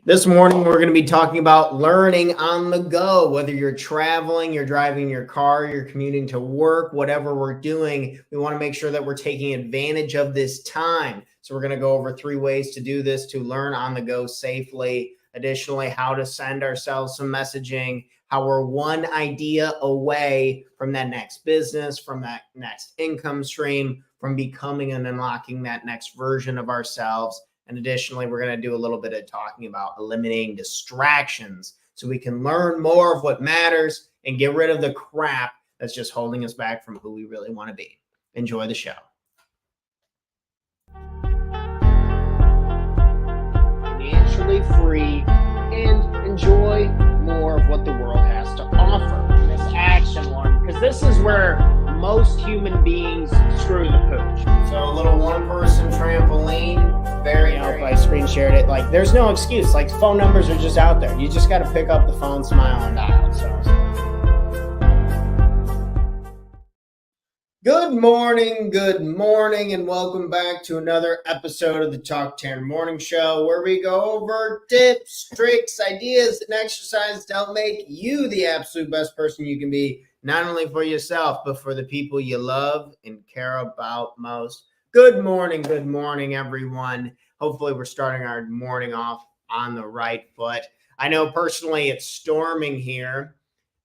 This morning, we're going to be talking about learning on the go. Whether you're traveling, you're driving your car, you're commuting to work, whatever we're doing, we want to make sure that we're taking advantage of this time. So, we're going to go over 3 ways to do this to learn on the go safely. Additionally, how to send ourselves some messaging, how we're one idea away from that next business, from that next income stream, from becoming and unlocking that next version of ourselves. And additionally, we're going to do a little bit of talking about eliminating distractions so we can learn more of what matters and get rid of the crap that's just holding us back from who we really want to be. Enjoy the show. Financially free and enjoy more of what the world has to offer. This action one, because this is where most human beings screw the pooch. So a little one-person trampoline. Very, I screen shared it. Like, there's no excuse. Like, phone numbers are just out there. You just got to pick up the phone, smile, and dial. So. Good morning, and welcome back to another episode of the Talk Taryn Morning Show, where we go over tips, tricks, ideas, and exercises to help make you the absolute best person you can be, not only for yourself, but for the people you love and care about most. Good morning, everyone. Hopefully we're starting our morning off on the right foot. I know personally it's storming here.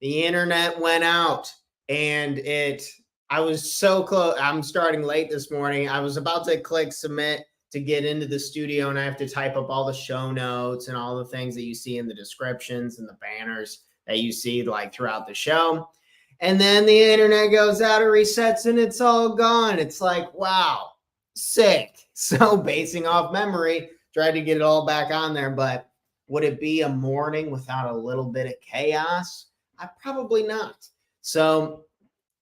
The internet went out and I was so close. I'm starting late this morning. I was about to click submit to get into the studio, and I have to type up all the show notes and all the things that you see in the descriptions and the banners that you see like throughout the show. And then the internet goes out, it resets, and it's all gone. It's like, wow, sick. So basing off memory, tried to get it all back on there. But would it be a morning without a little bit of chaos? Probably not. So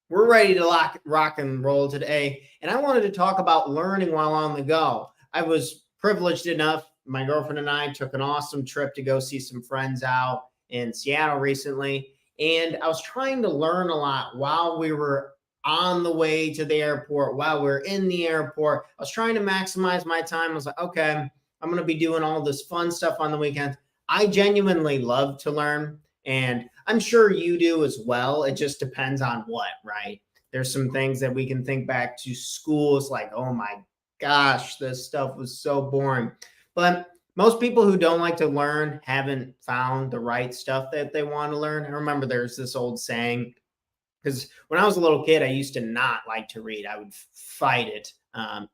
we're ready to rock and roll today. And I wanted to talk about learning while on the go. I was privileged enough. My girlfriend and I took an awesome trip to go see some friends out in Seattle recently. And I was trying to learn a lot while we were on the way to the airport, while we were in the airport. I was trying to maximize my time. I was like, okay, I'm going to be doing all this fun stuff on the weekends. I genuinely love to learn, and I'm sure you do as well. It just depends on what, right? There's some things that we can think back to schools like, oh my gosh, this stuff was so boring. But most people who don't like to learn haven't found the right stuff that they want to learn. I remember there's this old saying, because when I was a little kid, I used to not like to read. I would fight it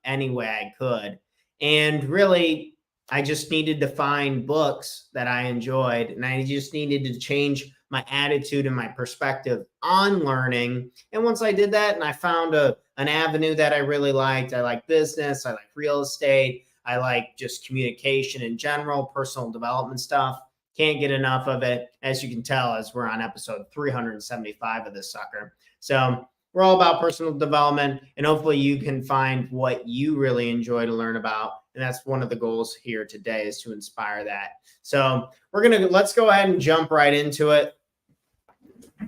any way I could. And really, I just needed to find books that I enjoyed, and I just needed to change my attitude and my perspective on learning. And once I did that and I found an avenue that I really liked, I like business, I like real estate, I like just communication in general, personal development stuff. Can't get enough of it, as you can tell, as we're on episode 375 of this sucker. So we're all about personal development, and hopefully you can find what you really enjoy to learn about. And that's one of the goals here today, is to inspire that. So let's go ahead and jump right into it.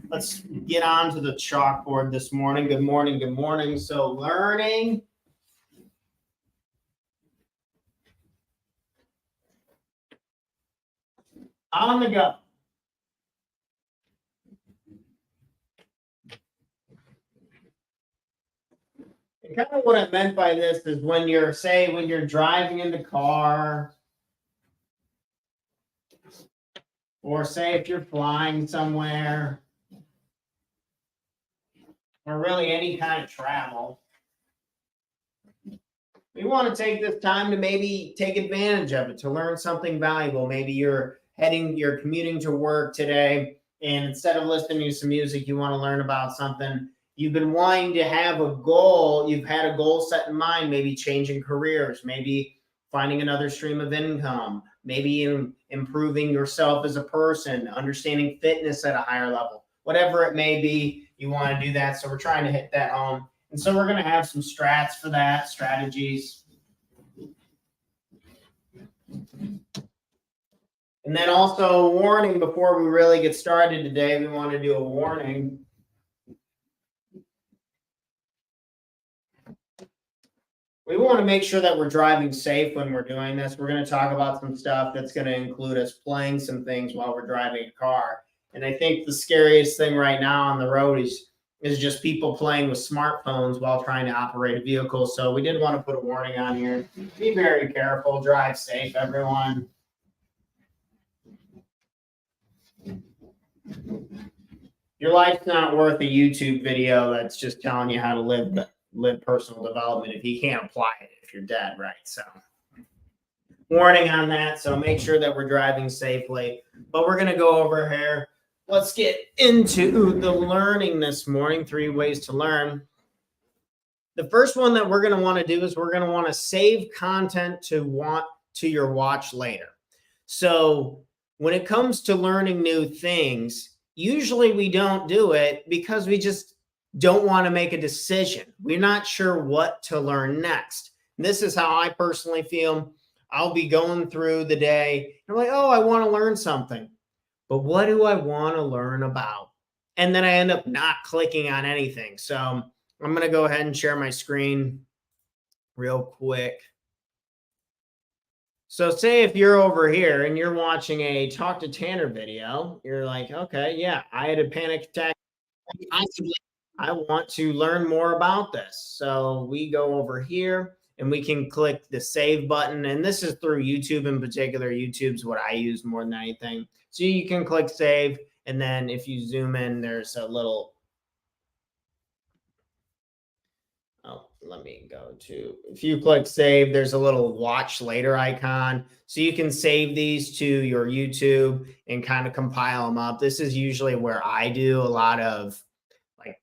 Let's get on to the chalkboard this morning. Good morning. So learning. On the go. And kind of what I meant by this is when you're driving in the car, or say if you're flying somewhere, or really any kind of travel, we want to take this time to maybe take advantage of it, to learn something valuable. Maybe you're commuting to work today, and instead of listening to some music, you want to learn about something. You've been wanting to have a goal. You've had a goal set in mind, maybe changing careers, maybe finding another stream of income, maybe improving yourself as a person, understanding fitness at a higher level, whatever it may be, you want to do that. So we're trying to hit that home. And so we're going to have some strats for that, strategies. And then also a warning before we really get started today. We want to do a warning. we want to make sure that we're driving safe when we're doing this. We're going to talk about some stuff that's going to include us playing some things while we're driving a car. And I think the scariest thing right now on the road is just people playing with smartphones while trying to operate a vehicle. So we did want to put a warning on here. Be very careful, drive safe, everyone. Your life's not worth a YouTube video that's just telling you how to live personal development if you can't apply it if you're dead, right? So warning on that. So make sure that we're driving safely. But we're going to go over here. Let's get into the learning this morning. 3 ways to learn. The first one that we're going to want to do is we're going to want to save content to your watch later. So when it comes to learning new things, usually we don't do it because we just don't want to make a decision. We're not sure what to learn next. And this is how I personally feel. I'll be going through the day. I'm like, oh, I want to learn something. But what do I want to learn about? And then I end up not clicking on anything. So I'm going to go ahead and share my screen real quick. So say if you're over here and you're watching a Talk to Tanner video, you're like, okay, yeah, I had a panic attack. I want to learn more about this. So we go over here and we can click the save button. And this is through YouTube in particular. YouTube's what I use more than anything. So you can click save. And then if you zoom in, there's a little, let me go to, if you click save, there's a little watch later icon. So you can save these to your YouTube and kind of compile them up. This is usually where I do a lot of, like,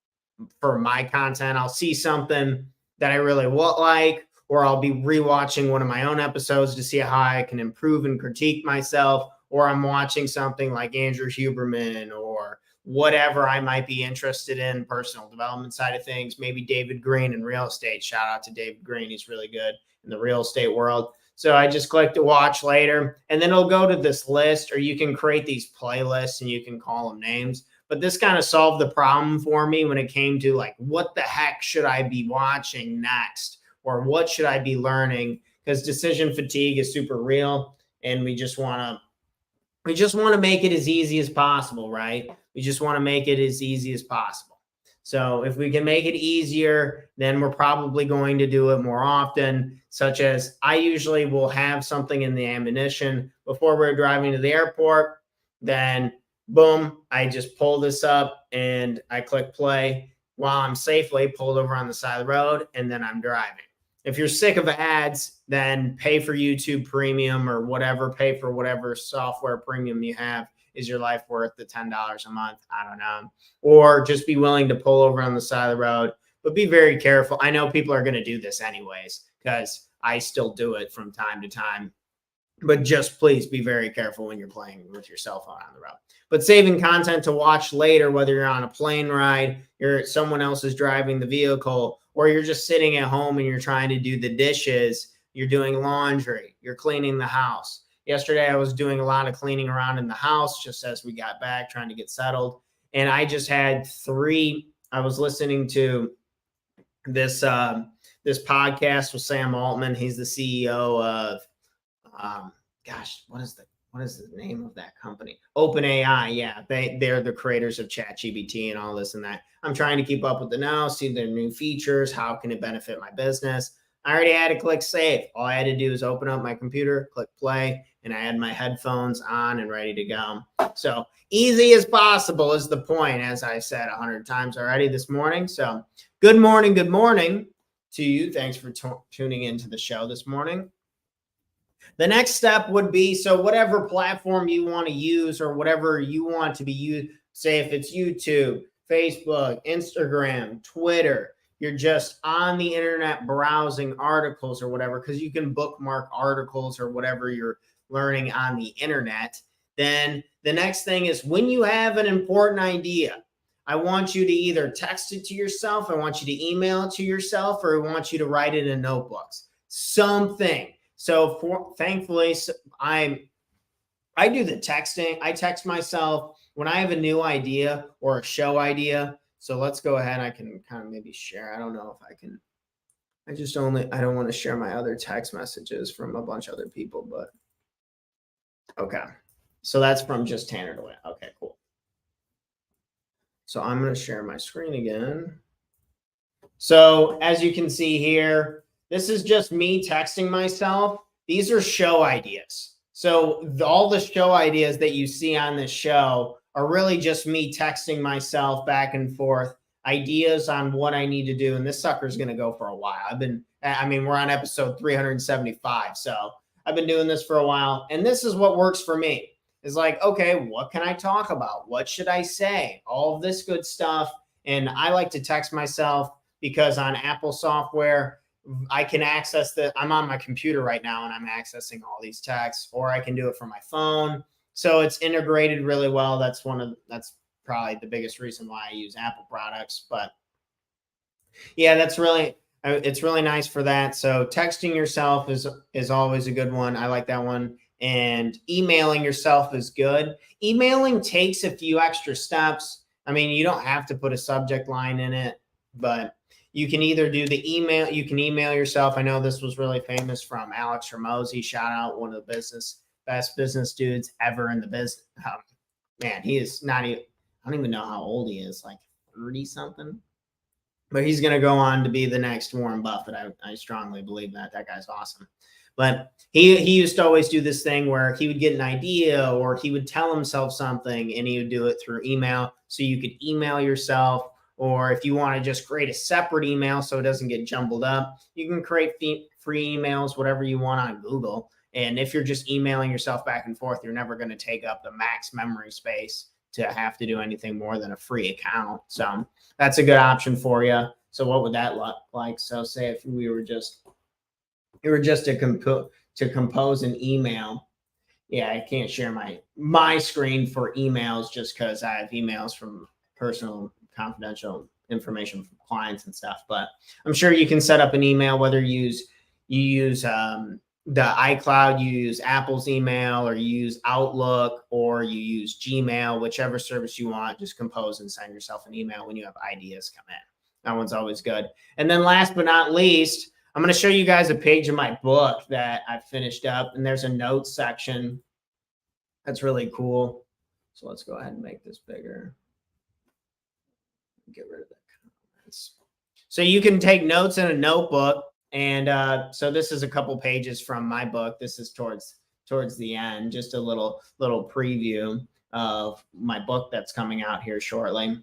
for my content. I'll see something that I really like, or I'll be rewatching one of my own episodes to see how I can improve and critique myself, or I'm watching something like Andrew Huberman or whatever I might be interested in, personal development side of things, maybe David Green in real estate. Shout out to David Green. He's really good in the real estate world. So I just click to watch later, and then it'll go to this list, or you can create these playlists and you can call them names. But this kind of solved the problem for me when it came to, like, what the heck should I be watching next? Or what should I be learning? Because decision fatigue is super real, and we just want to make it as easy as possible, right? We just want to make it as easy as possible. So if we can make it easier, then we're probably going to do it more often, such as I usually will have something in the ammunition before we're driving to the airport. Then boom, I just pull this up and I click play while I'm safely pulled over on the side of the road, and then I'm driving. If you're sick of ads, then pay for YouTube Premium or whatever, pay for whatever software premium you have. Is your life worth the $10 a month? I don't know. Or just be willing to pull over on the side of the road, but be very careful. I know people are going to do this anyways, because I still do it from time to time. But just please be very careful when you're playing with your cell phone on the road. But saving content to watch later, whether you're on a plane ride, someone else is driving the vehicle, or you're just sitting at home and you're trying to do the dishes, you're doing laundry, you're cleaning the house. Yesterday, I was doing a lot of cleaning around in the house just as we got back, trying to get settled. And I just had I was listening to this podcast with Sam Altman. He's the CEO of what is the name of that company? OpenAI. Yeah, they're the creators of ChatGPT and all this and that. I'm trying to keep up with it now, see their new features. How can it benefit my business? I already had to click save. All I had to do is open up my computer, click play, and I had my headphones on and ready to go. So easy as possible is the point, as I said 100 times already this morning. So good morning to you. Thanks for tuning into the show this morning. The next step would be, so whatever platform you want to use or whatever you want to be used, say if it's YouTube, Facebook, Instagram, Twitter, you're just on the internet browsing articles or whatever, because you can bookmark articles or whatever you're learning on the internet. Then the next thing is, when you have an important idea, I want you to either text it to yourself, I want you to email it to yourself, or I want you to write it in notebooks. Something. So thankfully, I do the texting. I text myself when I have a new idea or a show idea. So let's go ahead. I can kind of maybe share. I don't know if I I don't want to share my other text messages from a bunch of other people, but okay. So that's from just Tanner DeWitt. Okay, cool. So I'm going to share my screen again. So as you can see here, this is just me texting myself. These are show ideas. So all the show ideas that you see on this show are really just me texting myself back and forth ideas on what I need to do. And this sucker is going to go for a while. We're on episode 375. So I've been doing this for a while. And this is what works for me. Is like, okay, what can I talk about? What should I say? All of this good stuff. And I like to text myself because on Apple software, I can access I'm on my computer right now and I'm accessing all these texts, or I can do it from my phone. So it's integrated really well. That's probably the biggest reason why I use Apple products. But yeah, it's really nice for that. So texting yourself is always a good one. I like that one. And emailing yourself is good. Emailing takes a few extra steps. I mean, you don't have to put a subject line in it, but you can either do the email. You can email yourself. I know this was really famous from Alex Hormozi. Shout out, one of the best business dudes ever in the business. Man, he is not even, I don't even know how old he is, like 30 something. But he's going to go on to be the next Warren Buffett. I strongly believe that. That guy's awesome. But he used to always do this thing where he would get an idea or he would tell himself something and he would do it through email. So you could email yourself, or if you want to just create a separate email so it doesn't get jumbled up, you can create free emails, whatever you want on Google. And if you're just emailing yourself back and forth, you're never going to take up the max memory space to have to do anything more than a free account. So that's a good option for you. So what would that look like? So say if you were just to compose an email. Yeah, I can't share my screen for emails just because I have emails from personal confidential information from clients and stuff. But I'm sure you can set up an email, whether you use the iCloud, you use Apple's email, or you use Outlook, or you use Gmail, whichever service you want. Just compose and send yourself an email when you have ideas come in. That one's always good. And then last but not least, I'm going to show you guys a page of my book that I finished up, and there's a notes section. That's really cool. So let's go ahead and make this bigger. Get rid of the comments. So you can take notes in a notebook. And so this is a couple pages from my book. This is towards the end, just a little preview of my book that's coming out here shortly.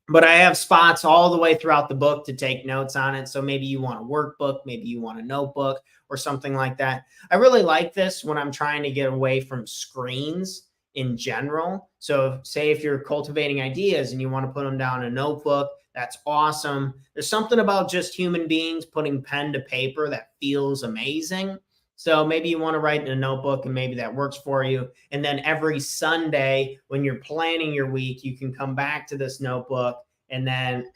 But I have spots all the way throughout the book to take notes on it. So maybe you want a workbook, maybe you want a notebook or something like that. I really like this when I'm trying to get away from screens in general. So say if you're cultivating ideas and you want to put them down in a notebook, that's awesome. There's something about just human beings putting pen to paper that feels amazing. So maybe you want to write in a notebook, and maybe that works for you. And then every Sunday when you're planning your week, you can come back to this notebook, and then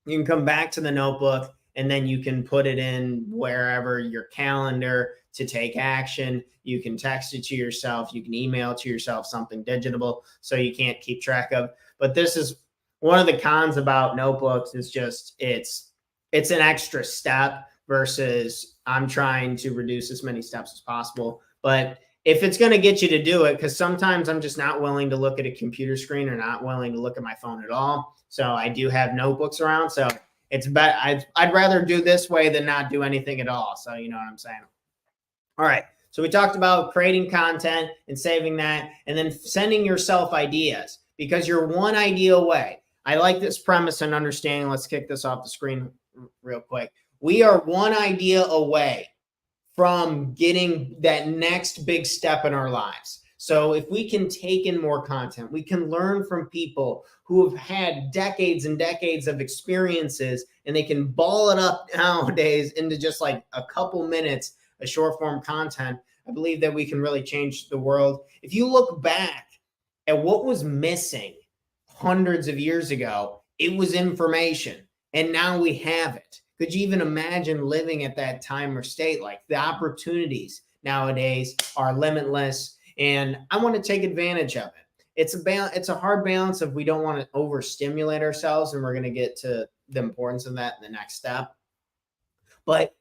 you can come back to the notebook, and then you can put it in wherever your calendar to take action. You can text it to yourself. You can email it to yourself, something digital so you can't keep track of. But this is one of the cons about notebooks, is just it's an extra step versus I'm trying to reduce as many steps as possible. But if it's going to get you to do it, because sometimes I'm just not willing to look at a computer screen or not willing to look at my phone at all. So I do have notebooks around. So it's better. I'd rather do this way than not do anything at all. So you know what I'm saying? All right. So we talked about creating content and saving that, and then sending yourself ideas, because you're one idea away. I like this premise and understanding. Let's kick this off the screen real quick. We are one idea away from getting that next big step in our lives. So if we can take in more content, we can learn from people who have had decades and decades of experiences, and they can ball it up nowadays into just like a couple minutes of short form content. I believe that we can really change the world. If you look back at what was missing hundreds of years ago, it was information, and now we have it. Could you even imagine living at that time or state? Like, the opportunities nowadays are limitless, and I want to take advantage of it. It's a hard balance if we don't want to overstimulate ourselves, and we're going to get to the importance of that in the next step. but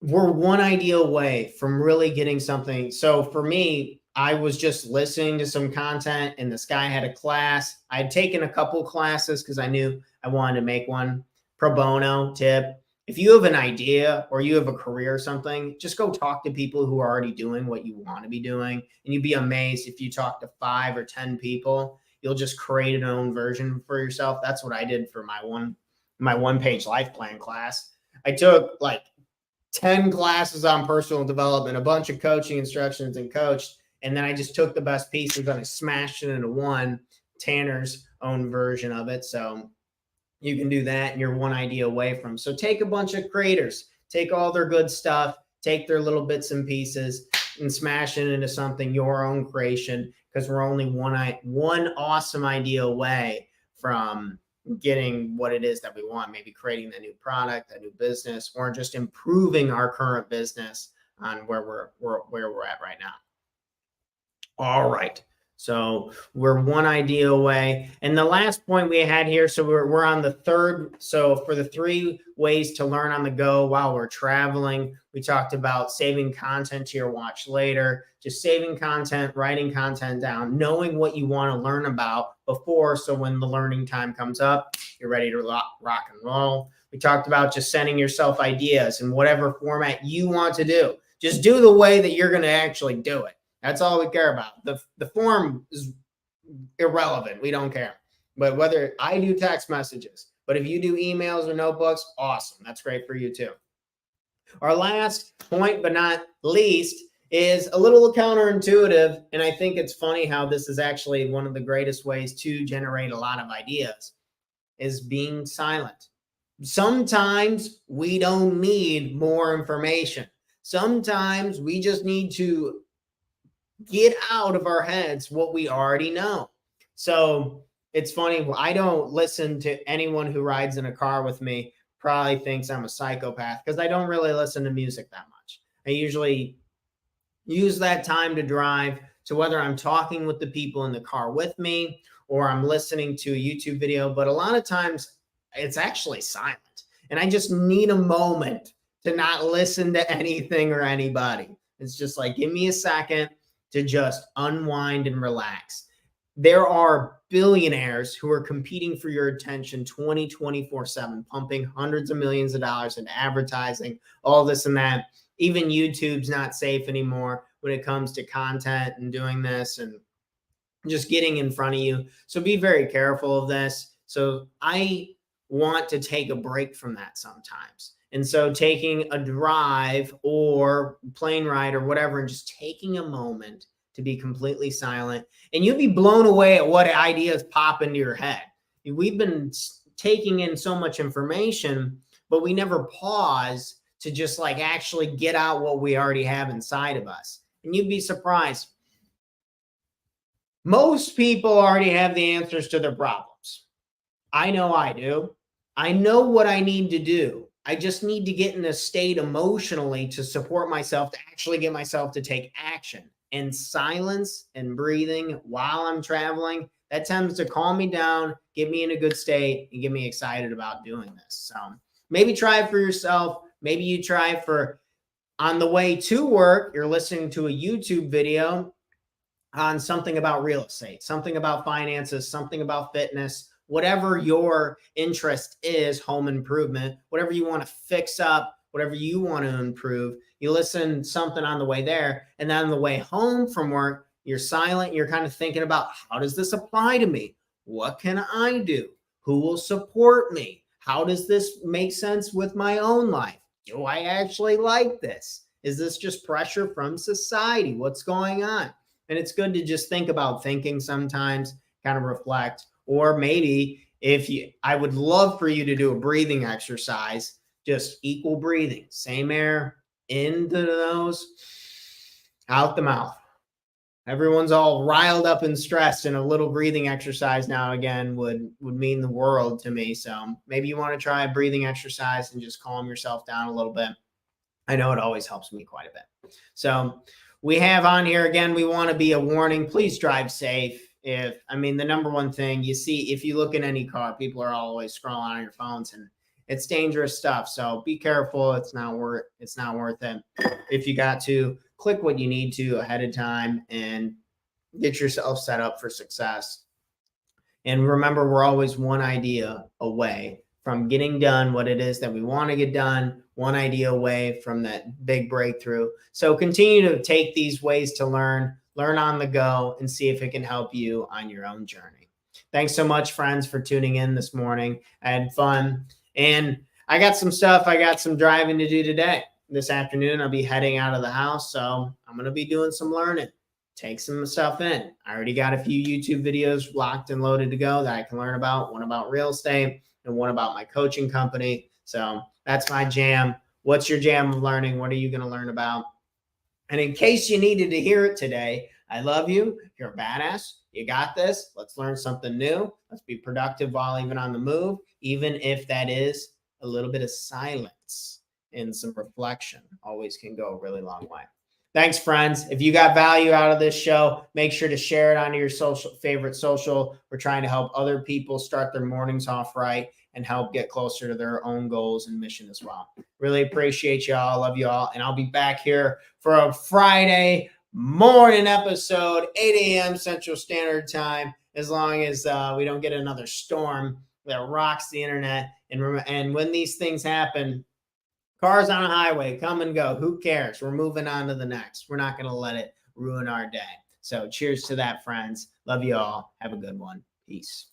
we're one idea away from really getting something. So for me, I was just listening to some content and this guy had a class. I'd taken a couple classes because I knew I wanted to make one. Pro bono tip. If you have an idea or you have a career or something, just go talk to people who are already doing what you want to be doing. And you'd be amazed if you talk to 5 or 10 people, you'll just create an own version for yourself. That's what I did for my one page life plan class. I took like 10 classes on personal development, a bunch of coaching instructions and coached. And then I just took the best pieces and I smashed it into one, Tanner's own version of it. So you can do that and you're one idea away from. So take a bunch of creators, take all their good stuff, take their little bits and pieces and smash it into something, your own creation, because we're only one awesome idea away from getting what it is that we want, maybe creating a new product, a new business, or just improving our current business on where we're at right now. All right. So we're one idea away. And the last point we had here, so we're on the third. So for the 3 ways to learn on the go while we're traveling, we talked about saving content to your watch later, just saving content, writing content down, knowing what you want to learn about before. So when the learning time comes up, you're ready to rock and roll. We talked about just sending yourself ideas in whatever format you want to do. Just do the way that you're going to actually do it. That's all we care about. The form is irrelevant. We don't care. But whether I do text messages, but if you do emails or notebooks, awesome. That's great for you too. Our last point, but not least, is a little counterintuitive. And I think it's funny how this is actually one of the greatest ways to generate a lot of ideas is being silent. Sometimes we don't need more information. Sometimes we just need to get out of our heads what we already know. So it's funny. I don't listen to anyone who rides in a car with me, probably thinks I'm a psychopath because I don't really listen to music that much. I usually use that time to drive to whether I'm talking with the people in the car with me or I'm listening to a YouTube video. But a lot of times it's actually silent. And I just need a moment to not listen to anything or anybody. It's just like, give me a second to just unwind and relax. There are billionaires who are competing for your attention 24/7, pumping hundreds of millions of dollars into advertising, all this and that. Even YouTube's not safe anymore when it comes to content and doing this and just getting in front of you. So be very careful of this. So I want to take a break from that sometimes. And so taking a drive or plane ride or whatever, and just taking a moment to be completely silent, and you'll be blown away at what ideas pop into your head. We've been taking in so much information, but we never pause to just like actually get out what we already have inside of us. And you'd be surprised. Most people already have the answers to their problems. I know I do. I know what I need to do. I just need to get in a state emotionally to support myself, to actually get myself to take action. And silence and breathing while I'm traveling, that tends to calm me down, get me in a good state, and get me excited about doing this. So maybe try it for yourself. Maybe you try it for on the way to work, you're listening to a YouTube video on something about real estate, something about finances, something about fitness, whatever your interest is, home improvement, whatever you want to fix up, whatever you want to improve, you listen something on the way there. And then on the way home from work, you're silent. You're kind of thinking about, how does this apply to me? What can I do? Who will support me? How does this make sense with my own life? Do I actually like this? Is this just pressure from society? What's going on? And it's good to just think about thinking sometimes, kind of reflect. Or maybe I would love for you to do a breathing exercise, just equal breathing, same air, into the nose, out the mouth. Everyone's all riled up and stressed, and a little breathing exercise now and again would mean the world to me. So maybe you want to try a breathing exercise and just calm yourself down a little bit. I know it always helps me quite a bit. So we have on here again, we want to be a warning. Please drive safe. The number one thing you see, if you look in any car, people are always scrolling on your phones, and It's dangerous stuff. So be careful. It's not worth it. If you got to, click what you need to ahead of time and get yourself set up for success. And remember, we're always one idea away from getting done what it is that we want to get done, one idea away from that big breakthrough. So continue to take these ways to learn on the go, and see if it can help you on your own journey. Thanks so much, friends, for tuning in this morning. I had fun. And I got some stuff. I got some driving to do today. This afternoon, I'll be heading out of the house. So I'm going to be doing some learning. Take some stuff in. I already got a few YouTube videos locked and loaded to go that I can learn about. One about real estate and one about my coaching company. So that's my jam. What's your jam of learning? What are you going to learn about? And in case you needed to hear it today, I love you. You're a badass. You got this. Let's learn something new. Let's be productive while even on the move, even if that is a little bit of silence and some reflection. Always can go a really long way. Thanks, friends. If you got value out of this show, make sure to share it onto your favorite social. We're trying to help other people start their mornings off right and help get closer to their own goals and mission as well. Really appreciate y'all. Love you all. And I'll be back here for a Friday morning episode, 8 a.m. Central Standard Time, as long as we don't get another storm that rocks the internet. And when these things happen, cars on a highway come and go. Who cares? We're moving on to the next. We're not going to let it ruin our day. So cheers to that, friends. Love you all. Have a good one. Peace.